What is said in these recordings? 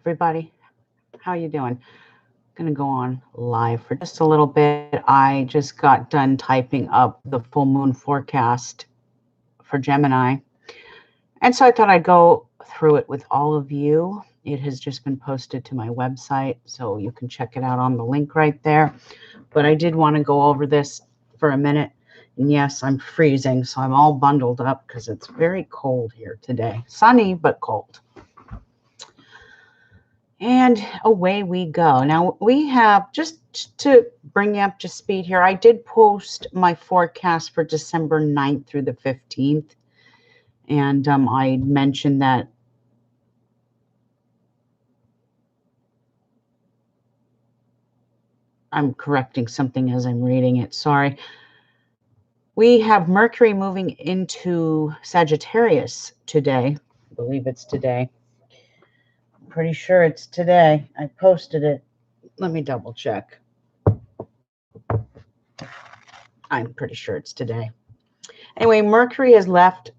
everybody. How you doing? I'm going to go on live for just a little bit. I just got done typing up the full moon forecast for Gemini. And so I thought I'd go through it with all of you. It has just been posted to my website, so you can check it out on the link right there. But I did want to go over this for a minute. And yes, I'm freezing, so I'm all bundled up because it's very cold here today. Sunny, but cold. And away we go. Now we have, just to bring you up to speed here, I did post my forecast for December 9th through the 15th. And I mentioned that I'm correcting something as I'm reading it. Sorry. We have Mercury moving into Sagittarius today. I believe it's today. I'm pretty sure it's today. I posted it. Let me double check. I'm pretty sure it's today. Anyway, Mercury has left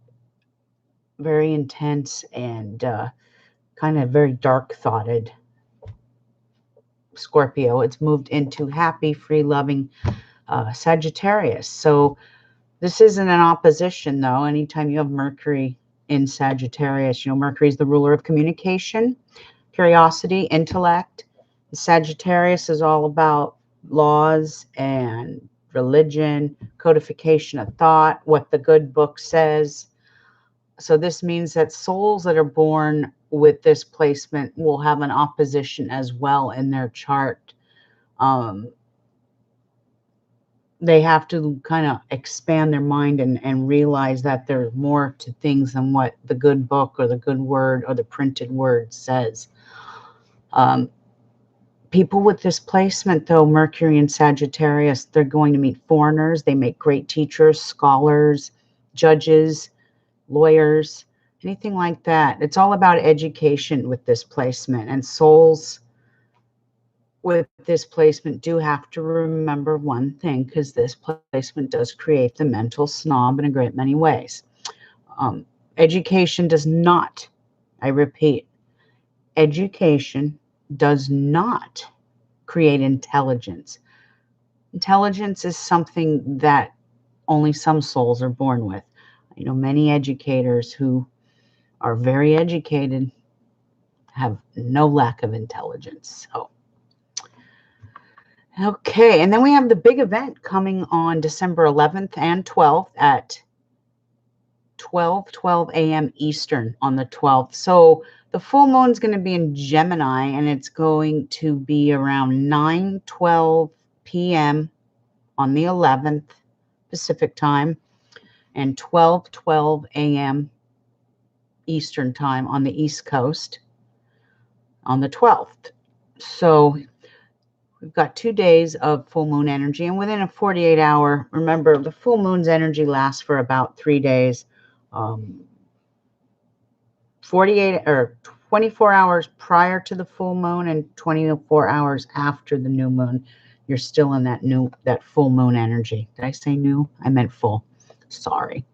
very intense and kind of very dark-thoughted Scorpio. It's moved into happy, free-loving Sagittarius. So this isn't an opposition, though. Anytime you have Mercury in Sagittarius, Mercury is the ruler of communication, curiosity, intellect. Sagittarius is all about laws and religion, codification of thought, what the good book says. So this means that souls that are born with this placement will have an opposition as well in their chart. They have to kind of expand their mind and realize that there's more to things than what the good book or the good word or the printed word says. People with this placement, though, Mercury and Sagittarius, they're going to meet foreigners. They make great teachers, scholars, judges, lawyers, anything like that. It's all about education with this placement. And souls with this placement do have to remember one thing, because this placement does create the mental snob in a great many ways. Education does not, I repeat, education does not create intelligence. Intelligence is something that only some souls are born with. I know many educators who are very educated have no lack of intelligence. So, okay, and then we have the big event coming on December 11th and 12th at 12 a.m. Eastern on the 12th. So the full moon is going to be in Gemini, and it's going to be around 9:12 p.m. on the 11th Pacific time and 12:12 a.m. Eastern time on the East Coast on the 12th. So we've got 2 days of full moon energy, and within a 48-hour, remember, the full moon's energy lasts for about 3 days. 48 or 24 hours prior to the full moon and 24 hours after the new moon, you're still in that full moon energy. Did I say new? I meant full. Sorry.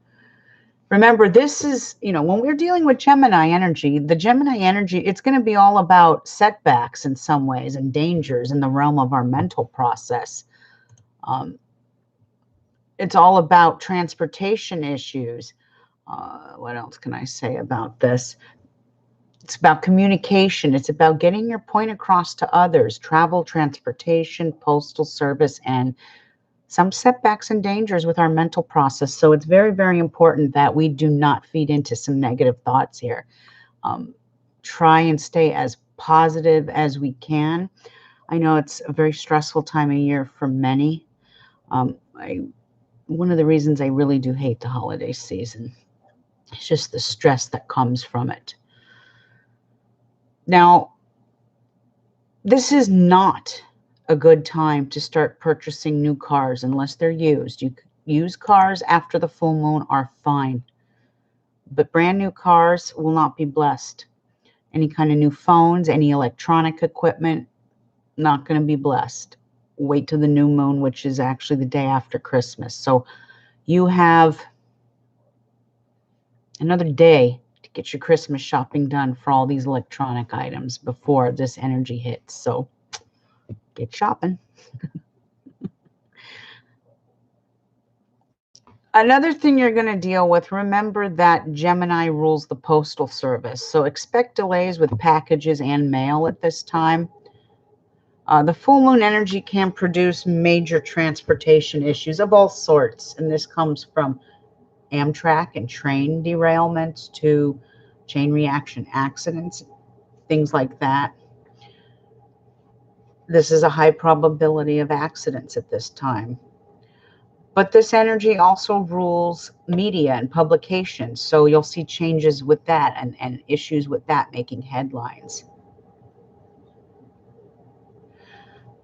Remember, this is, when we're dealing with Gemini energy, the Gemini energy, it's going to be all about setbacks in some ways and dangers in the realm of our mental process. It's all about transportation issues. What else can I say about this? It's about communication. It's about getting your point across to others, travel, transportation, postal service, and some setbacks and dangers with our mental process. So it's very, very important that we do not feed into some negative thoughts here. Try and stay as positive as we can. I know it's a very stressful time of year for many. One of the reasons I really do hate the holiday season is just the stress that comes from it. Now, this is not a good time to start purchasing new cars unless they're used. Used cars after the full moon are fine, but brand new cars will not be blessed. Any kind of new phones, any electronic equipment, not going to be blessed. Wait till the new moon, which is actually the day after Christmas. So you have another day to get your Christmas shopping done for all these electronic items before this energy hits. So get shopping. Another thing you're going to deal with, remember that Gemini rules the postal service. So expect delays with packages and mail at this time. The full moon energy can produce major transportation issues of all sorts. And this comes from Amtrak and train derailments to chain reaction accidents, things like that. This is a high probability of accidents at this time. But this energy also rules media and publications. So you'll see changes with that and issues with that making headlines.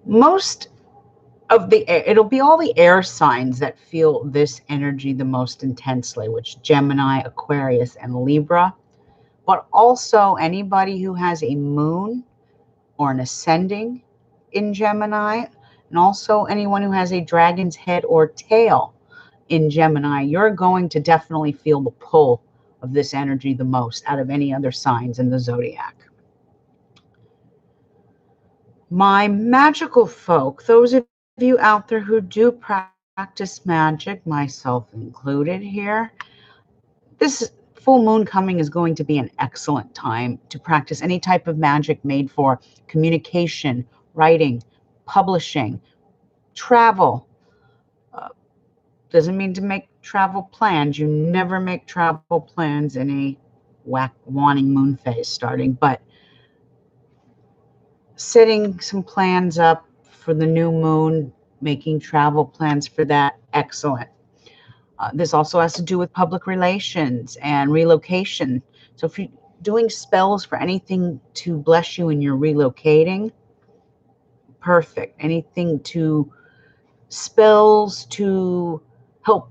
Most of it'll be all the air signs that feel this energy the most intensely, which Gemini, Aquarius, and Libra, but also anybody who has a moon or an ascending in Gemini, and also anyone who has a dragon's head or tail in Gemini. You're going to definitely feel the pull of this energy the most out of any other signs in the zodiac. My magical folk, those of you out there who do practice magic, myself included here, this full moon coming is going to be an excellent time to practice any type of magic made for communication, writing, publishing, travel. Doesn't mean to make travel plans. You never make travel plans in a waning moon phase starting, but setting some plans up for the new moon, making travel plans for that, excellent. This also has to do with public relations and relocation. So if you're doing spells for anything to bless you when you're relocating, perfect. Anything to spells to help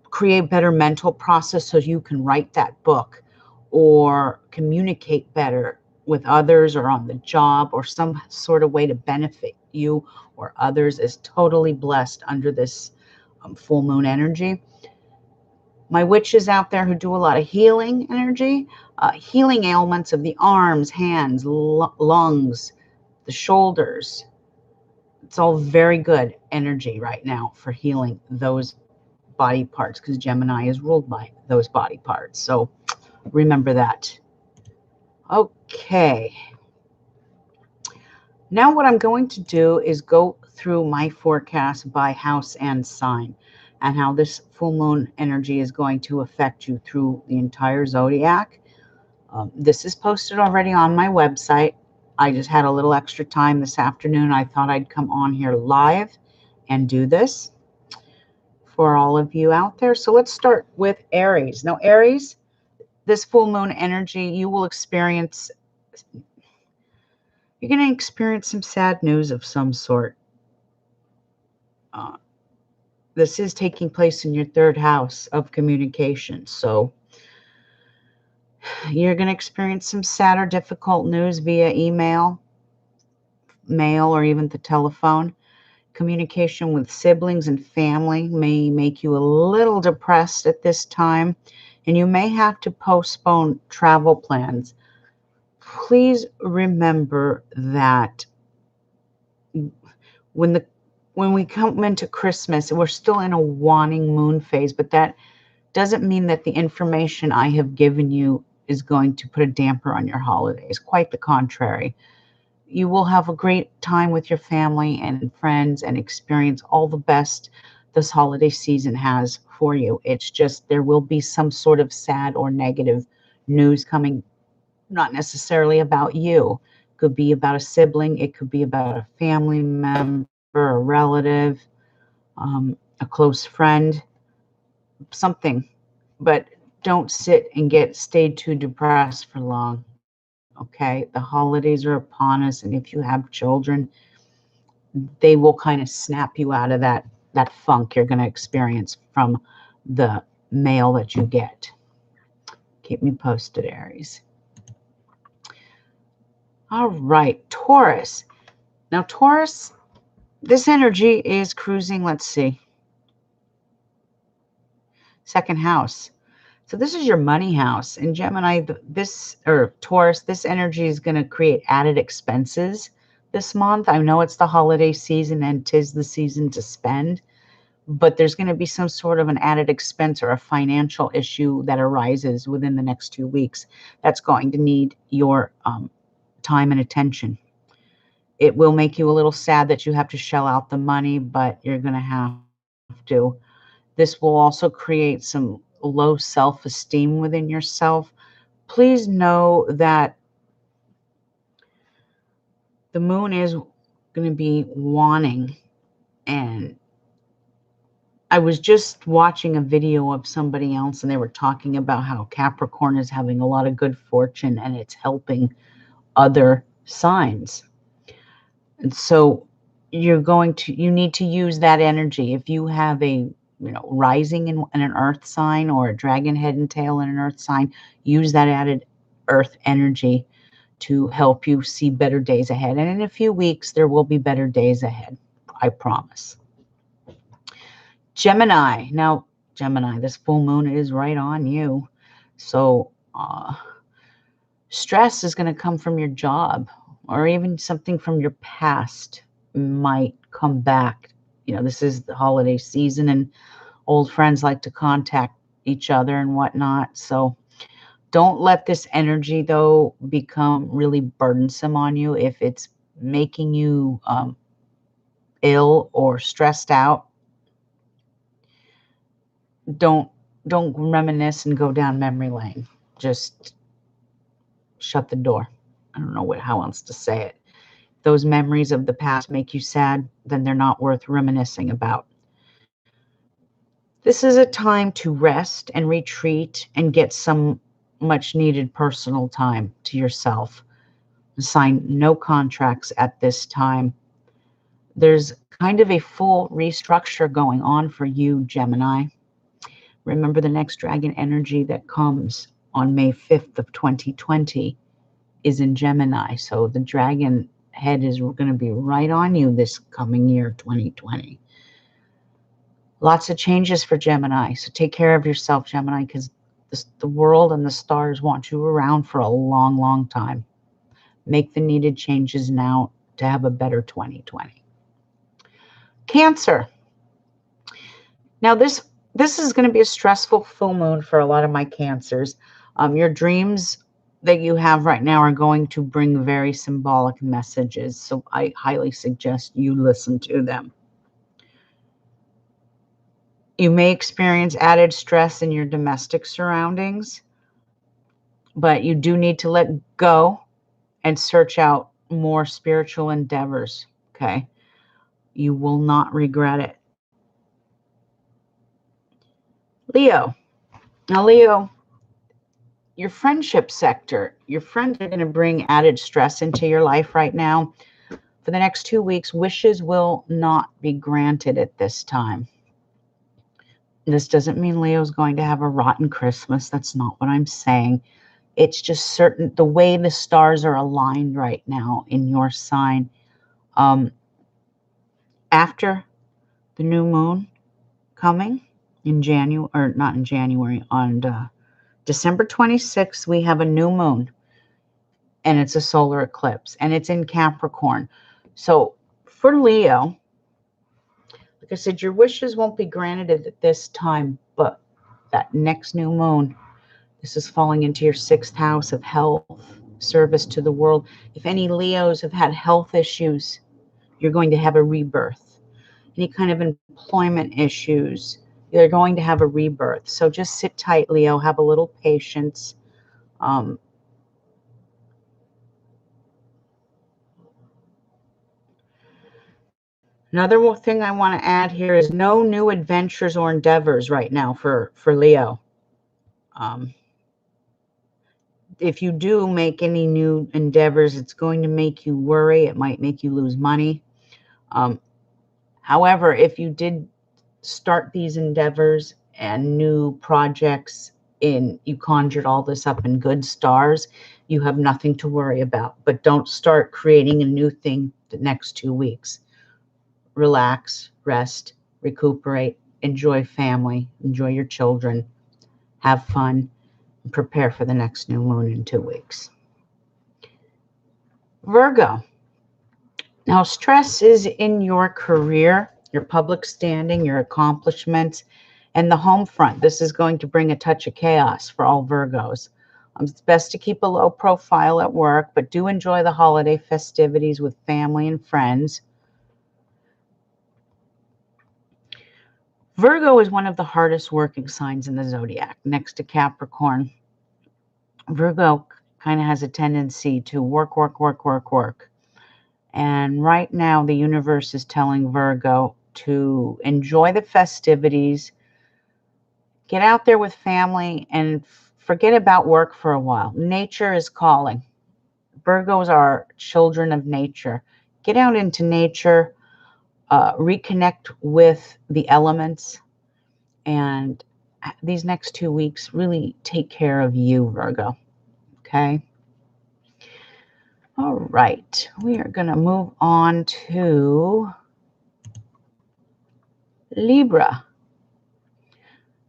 create better mental process so you can write that book or communicate better with others or on the job or some sort of way to benefit you or others is totally blessed under this full moon energy. My witches out there who do a lot of healing energy, healing ailments of the arms, hands, lungs, the shoulders. It's all very good energy right now for healing those body parts because Gemini is ruled by those body parts. So remember that. Okay. Now what I'm going to do is go through my forecast by house and sign and how this full moon energy is going to affect you through the entire zodiac. This is posted already on my website. I just had a little extra time this afternoon. I thought I'd come on here live and do this for all of you out there. So let's start with Aries. Now, Aries, this full moon energy, you're going to experience some sad news of some sort. This is taking place in your third house of communication. So you're going to experience some sad or difficult news via email, mail, or even the telephone. Communication with siblings and family may make you a little depressed at this time, and you may have to postpone travel plans. Please remember that when we come into Christmas, we're still in a waning moon phase, but that doesn't mean that the information I have given you is going to put a damper on your holidays. Quite the contrary. You will have a great time with your family and friends and experience all the best this holiday season has for you. It's just there will be some sort of sad or negative news coming, not necessarily about you. It could be about a sibling. It could be about a family member, a relative, a close friend, something. But don't sit and stay too depressed for long. Okay, the holidays are upon us, and if you have children, they will kind of snap you out of that funk you're going to experience from the mail that you get. Keep me posted, Aries. All right, Taurus. Now, Taurus, this energy is cruising, let's see, second house. So this is your money house. In Gemini, this, or Taurus, this energy is going to create added expenses this month. I know it's the holiday season and 'tis the season to spend, but there's going to be some sort of an added expense or a financial issue that arises within the next 2 weeks that's going to need your time and attention. It will make you a little sad that you have to shell out the money, but you're going to have to. This will also create some low self-esteem within yourself. Please know that the moon is going to be wanting, and I was just watching a video of somebody else, and they were talking about how Capricorn is having a lot of good fortune and it's helping other signs. And so you need to use that energy. If you have a, rising in an earth sign or a dragon head and tail in an earth sign, use that added earth energy to help you see better days ahead. And in a few weeks, there will be better days ahead. I promise. Gemini. Now, Gemini, this full moon is right on you. So, stress is going to come from your job, or even something from your past might come back. This is the holiday season and old friends like to contact each other and whatnot. So don't let this energy, though, become really burdensome on you. If it's making you ill or stressed out, don't reminisce and go down memory lane. Just shut the door. I don't know how else to say it. Those memories of the past make you sad, then they're not worth reminiscing about. This is a time to rest and retreat and get some much needed personal time to yourself. Sign no contracts at this time. There's kind of a full restructure going on for you, Gemini. Remember, the next dragon energy that comes on May 5th of 2020 is in Gemini. So the dragon head is going to be right on you this coming year, 2020. Lots of changes for Gemini. So take care of yourself, Gemini, because the world and the stars want you around for a long, long time. Make the needed changes now to have a better 2020. Cancer. Now, this is going to be a stressful full moon for a lot of my Cancers. Your dreams that you have right now are going to bring very symbolic messages, so I highly suggest you listen to them. You may experience added stress in your domestic surroundings, but you do need to let go and search out more spiritual endeavors, okay? You will not regret it. Leo. Now, Leo, your friendship sector, your friends are going to bring added stress into your life right now. For the next 2 weeks, wishes will not be granted at this time. This doesn't mean Leo's going to have a rotten Christmas. That's not what I'm saying. It's just certain, the way the stars are aligned right now in your sign. After the new moon coming in January, or not in January, on December 26th, we have a new moon, and it's a solar eclipse, and it's in Capricorn. So for Leo, like I said, your wishes won't be granted at this time, but that next new moon, this is falling into your 6th house of health, service to the world. If any Leos have had health issues, you're going to have a rebirth. Any kind of employment issues, you're going to have a rebirth. So just sit tight, Leo. Have a little patience. Another thing I want to add here is no new adventures or endeavors right now for Leo. If you do make any new endeavors, it's going to make you worry. It might make you lose money. However, if you did start these endeavors and new projects, you conjured all this up in good stars, you have nothing to worry about. But don't start creating a new thing the next 2 weeks. Relax, rest, recuperate, enjoy family, enjoy your children. have fun, and prepare for the next new moon in 2 weeks. Virgo. Now, stress is in your career, your public standing, your accomplishments, and the home front. This is going to bring a touch of chaos for all Virgos. It's best to keep a low profile at work, but do enjoy the holiday festivities with family and friends. Virgo is one of the hardest working signs in the zodiac, next to Capricorn. Virgo kind of has a tendency to work, work, work, work, work. And right now, the universe is telling Virgo to enjoy the festivities, get out there with family, and forget about work for a while. Nature is calling. Virgos are children of nature. Get out into nature, reconnect with the elements, and these next 2 weeks really take care of you, Virgo. Okay? All right. We are going to move on to Libra.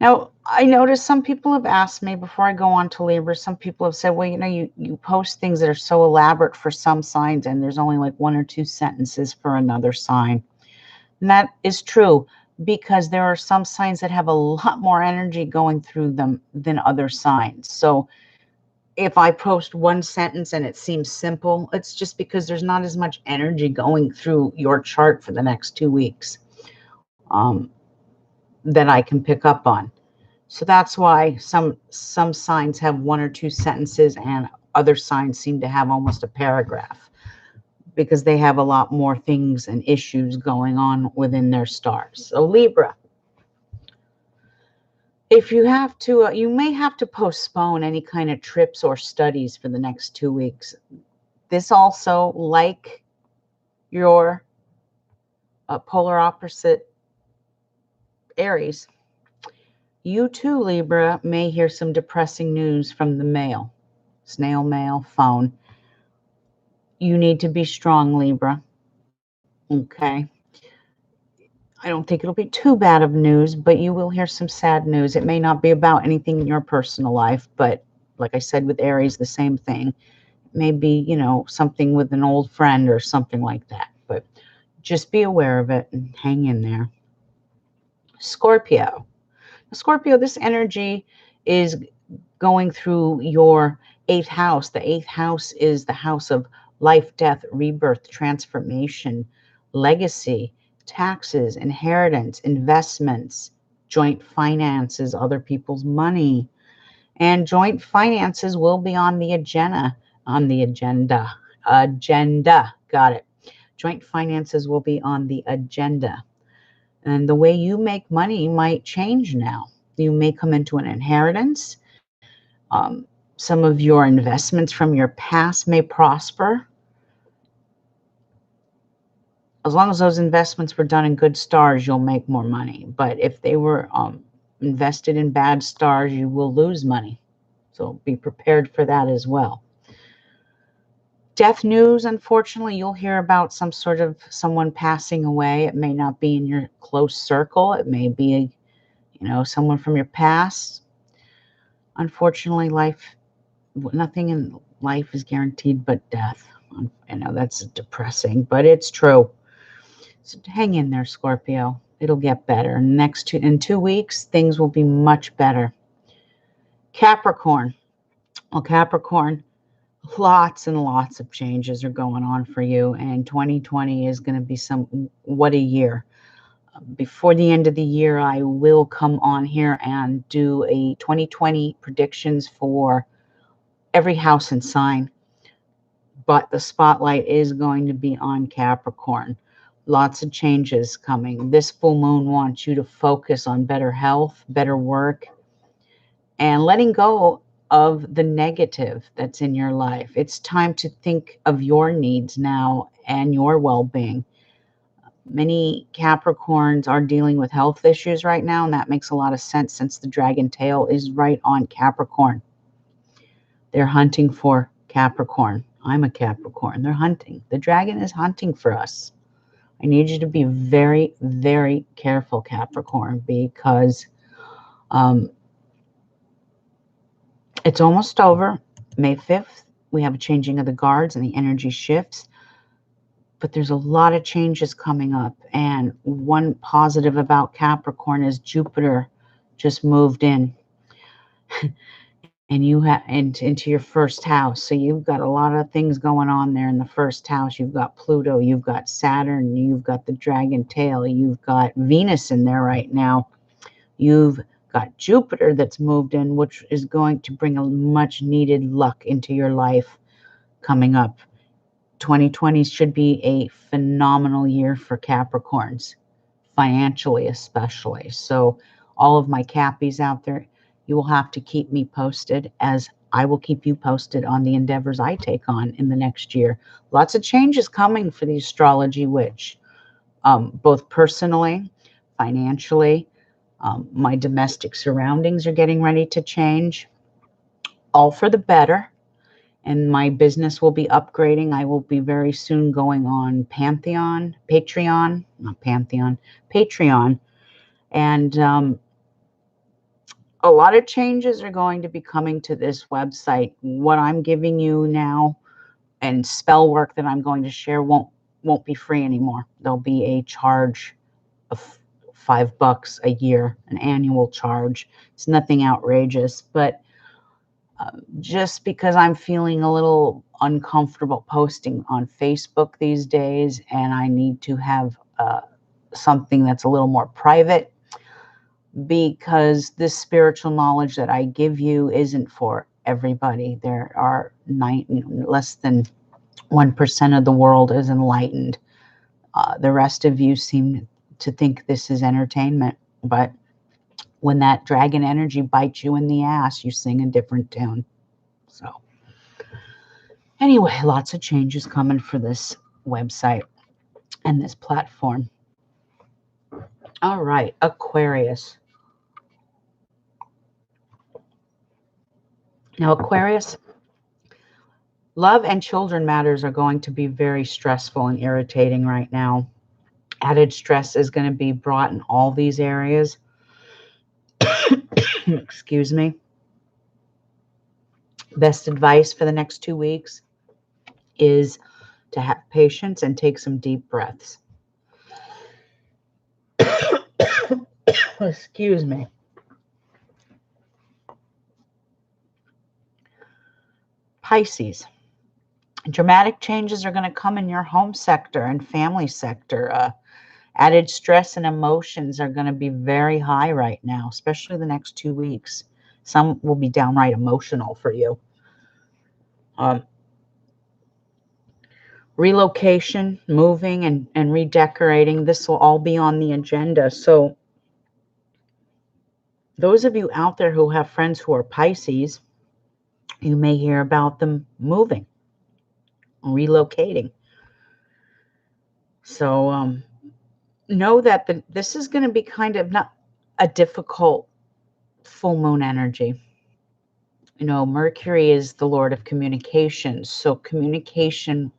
Now, I noticed some people have asked me before I go on to Libra, some people have said, well, you post things that are so elaborate for some signs and there's only like 1 or 2 sentences for another sign. And that is true because there are some signs that have a lot more energy going through them than other signs. So if I post 1 sentence and it seems simple, it's just because there's not as much energy going through your chart for the next 2 weeks that I can pick up on. So that's why some signs have 1 or 2 sentences and other signs seem to have almost a paragraph because they have a lot more things and issues going on within their stars. So Libra, if you have to, you may have to postpone any kind of trips or studies for the next 2 weeks. This also, like your polar opposite Aries, you too, Libra, may hear some depressing news from the mail, snail mail, phone. You need to be strong, Libra. Okay. I don't think it'll be too bad of news, but you will hear some sad news. It may not be about anything in your personal life, but like I said with Aries, the same thing. Maybe, something with an old friend or something like that. But just be aware of it and hang in there. Scorpio. Scorpio, this energy is going through your 8th house. The 8th house is the house of life, death, rebirth, transformation, legacy, taxes, inheritance, investments, joint finances, other people's money. And joint finances will be on the agenda. Got it. Joint finances will be on the agenda. And the way you make money might change now. You may come into an inheritance. Some of your investments from your past may prosper. As long as those investments were done in good stars, you'll make more money. But if they were invested in bad stars, you will lose money. So be prepared for that as well. Death news, unfortunately, you'll hear about some sort of someone passing away. It may not be in your close circle. It may be, someone from your past. Unfortunately, nothing in life is guaranteed but death. I know that's depressing, but it's true. So hang in there, Scorpio. It'll get better. In 2 weeks, things will be much better. Capricorn. Well, Capricorn, lots and lots of changes are going on for you, and 2020 is going to be what a year. Before the end of the year, I will come on here and do a 2020 predictions for every house and sign, but the spotlight is going to be on Capricorn. Lots of changes coming. This full moon wants you to focus on better health, better work, and letting go of the negative that's in your life. It's time to think of your needs now and your well-being. Many Capricorns are dealing with health issues right now, and that makes a lot of sense since the dragon tail is right on Capricorn. They're hunting for Capricorn. I'm a Capricorn. They're hunting. The dragon is hunting for us. I need you to be very, very careful, Capricorn, because It's almost over. May 5th, we have a changing of the guards and the energy shifts. But there's a lot of changes coming up. And one positive about Capricorn is Jupiter just moved in. And you have into your first house. So you've got a lot of things going on there in the first house. You've got Pluto, you've got Saturn, you've got the dragon tail, you've got Venus in there right now. You've got Jupiter that's moved in, which is going to bring a much needed luck into your life coming up. 2020 should be a phenomenal year for Capricorns, financially especially. So all of my Cappies out there, you will have to keep me posted, as I will keep you posted on the endeavors I take on in the next year. Lots of changes coming for the astrology witch, both personally, financially. My domestic surroundings are getting ready to change, all for the better. And my business will be upgrading. I will be very soon going on Patreon, and a lot of changes are going to be coming to this website. What I'm giving you now and spell work that I'm going to share won't be free anymore. There'll be a charge of $5 a year, an annual charge. It's nothing outrageous, but just because I'm feeling a little uncomfortable posting on Facebook these days, and I need to have something that's a little more private, because this spiritual knowledge that I give you isn't for everybody. There are less than 1% of the world is enlightened. The rest of you seem to think this is entertainment, but when that dragon energy bites you in the ass, you sing a different tune. So anyway, lots of changes coming for this website and this platform. All right, Aquarius. Now, Aquarius, love and children matters are going to be very stressful and irritating right now. Added stress is going to be brought in all these areas. Excuse me. Best advice for the next 2 weeks is to have patience and take some deep breaths. Excuse me. Pisces. Dramatic changes are going to come in your home sector and family sector. Added stress and emotions are going to be very high right now, especially the next 2 weeks. Some will be downright emotional for you. Relocation, moving, and redecorating, this will all be on the agenda. So those of you out there who have friends who are Pisces, you may hear about them moving, relocating. So know that this is going to be kind of not a difficult full moon energy. You know, Mercury is the Lord of communications, so communication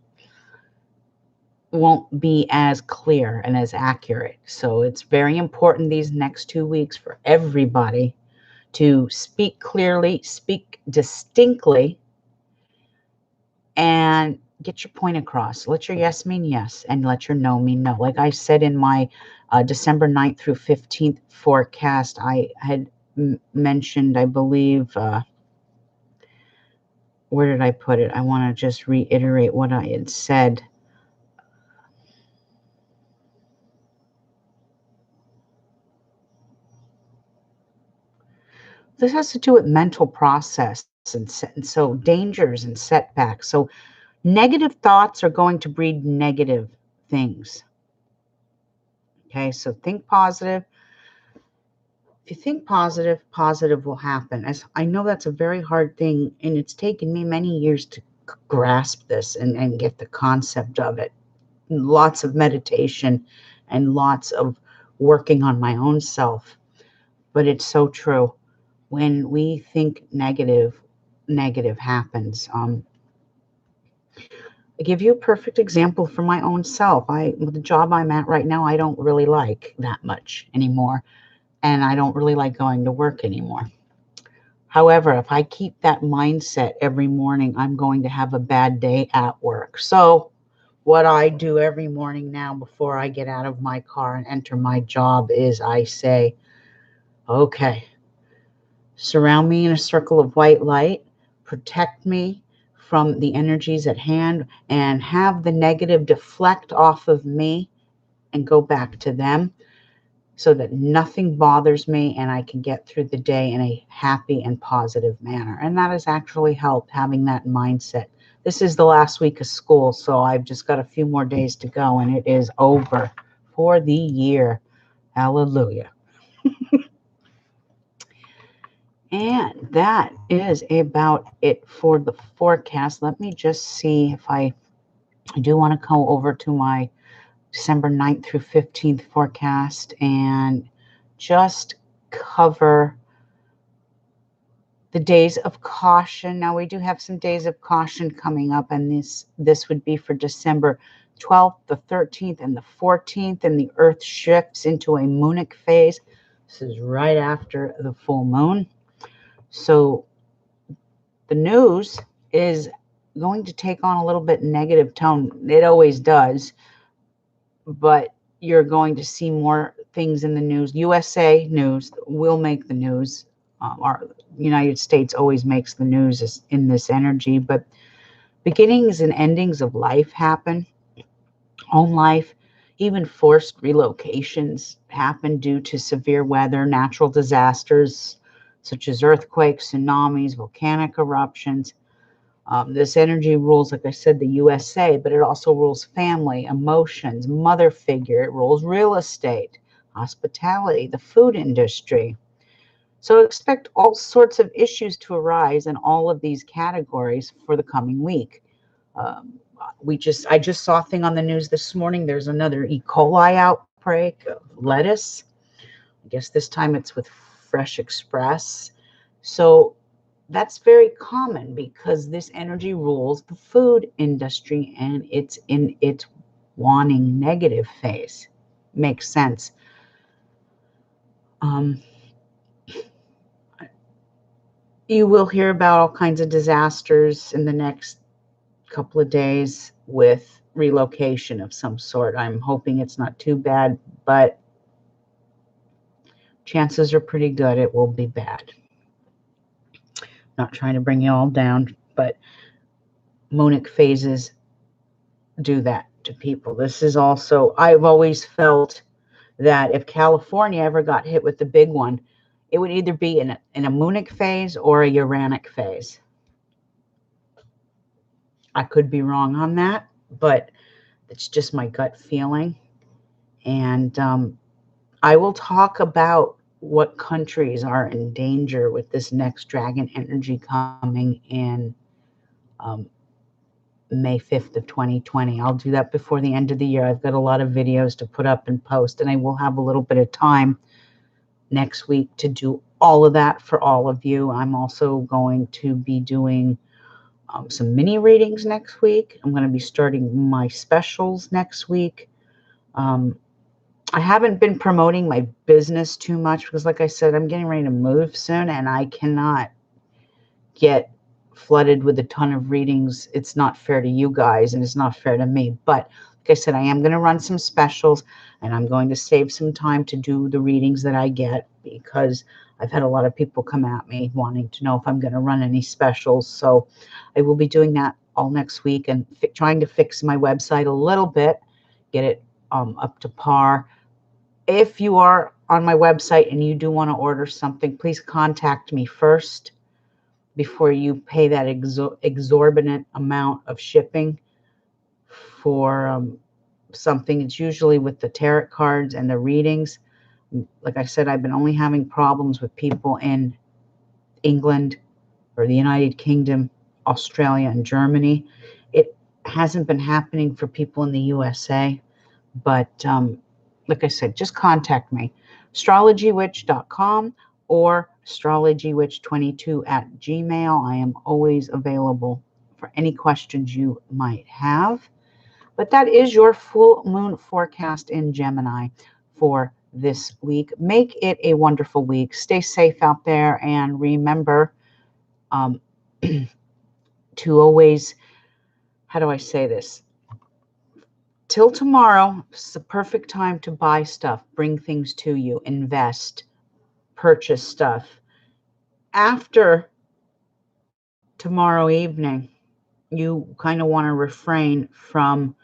won't be as clear and as accurate. So it's very important these next 2 weeks for everybody to speak clearly, speak distinctly, and get your point across. Let your yes mean yes, and let your no mean no. Like I said in my December 9th through 15th forecast, I had mentioned, I believe, where did I put it? I want to just reiterate what I had said. This has to do with mental process and so dangers and setbacks. So negative thoughts are going to breed negative things. Okay, so think positive. If you think positive, positive will happen. As I know that's a very hard thing, and it's taken me many years to grasp this and get the concept of it. Lots of meditation and lots of working on my own self. But it's so true. When we think negative, negative happens. I give you a perfect example for my own self. The job I'm at right now, I don't really like that much anymore. And I don't really like going to work anymore. However, if I keep that mindset every morning, I'm going to have a bad day at work. So what I do every morning now before I get out of my car and enter my job is I say, okay, surround me in a circle of white light, protect me from the energies at hand, and have the negative deflect off of me and go back to them so that nothing bothers me and I can get through the day in a happy and positive manner. And that has actually helped, having that mindset. This is the last week of school, so I've just got a few more days to go and it is over for the year. Hallelujah. And that is about it for the forecast. Let me just see if I do want to go over to my December 9th through 15th forecast and just cover the days of caution. Now we do have some days of caution coming up, and this would be for December 12th, the 13th, and the 14th, and the Earth shifts into a moonic phase. This is right after the full moon. So the news is going to take on a little bit negative tone. It always does, but you're going to see more things in the news. USA News will make the news. Our United States always makes the news in this energy, but beginnings and endings of life happen. Home life, even forced relocations happen due to severe weather, natural disasters such as earthquakes, tsunamis, volcanic eruptions. This energy rules, like I said, the USA, but it also rules family, emotions, mother figure. It rules real estate, hospitality, the food industry. So expect all sorts of issues to arise in all of these categories for the coming week. Um, I just saw a thing on the news this morning. There's another E. coli outbreak of lettuce. I guess this time it's with Fresh Express. So that's very common because this energy rules the food industry and it's in its wanting negative phase. Makes sense. You will hear about all kinds of disasters in the next couple of days with relocation of some sort. I'm hoping it's not too bad, but chances are pretty good it will be bad. Not trying to bring you all down, but moonic phases do that to people. This is also, I've always felt that if California ever got hit with the big one, it would either be in a moonic phase or a uranic phase. I could be wrong on that, but it's just my gut feeling. And I will talk about what countries are in danger with this next dragon energy coming in May 5th of 2020. I'll do that before the end of the year. I've got a lot of videos to put up and post, and I will have a little bit of time next week to do all of that for all of you. I'm also going to be doing some mini readings next week. I'm going to be starting my specials next week. I haven't been promoting my business too much because, like I said, I'm getting ready to move soon and I cannot get flooded with a ton of readings. It's not fair to you guys and it's not fair to me. But like I said, I am going to run some specials and I'm going to save some time to do the readings that I get because I've had a lot of people come at me wanting to know if I'm going to run any specials. So I will be doing that all next week and trying to fix my website a little bit, get it up to par. If you are on my website and you do want to order something, please contact me first before you pay that exorbitant amount of shipping for something. It's usually with the tarot cards and the readings. Like I said, I've been only having problems with people in England or the United Kingdom, Australia, and Germany. It hasn't been happening for people in the USA, but like I said, just contact me, astrologywitch.com or astrologywitch22@gmail. I am always available for any questions you might have. But that is your full moon forecast in Gemini for this week. Make it a wonderful week. Stay safe out there and remember, um, to always, how do I say this? Till tomorrow, it's the perfect time to buy stuff, bring things to you, invest, purchase stuff. After tomorrow evening, you kind of want to refrain from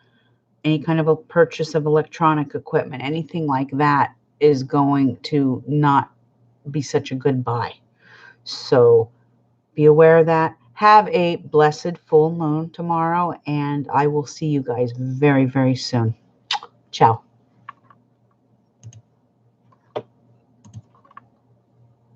any kind of a purchase of electronic equipment. Anything like that is going to not be such a good buy. So be aware of that. Have a blessed full moon tomorrow, and I will see you guys very, very soon. Ciao.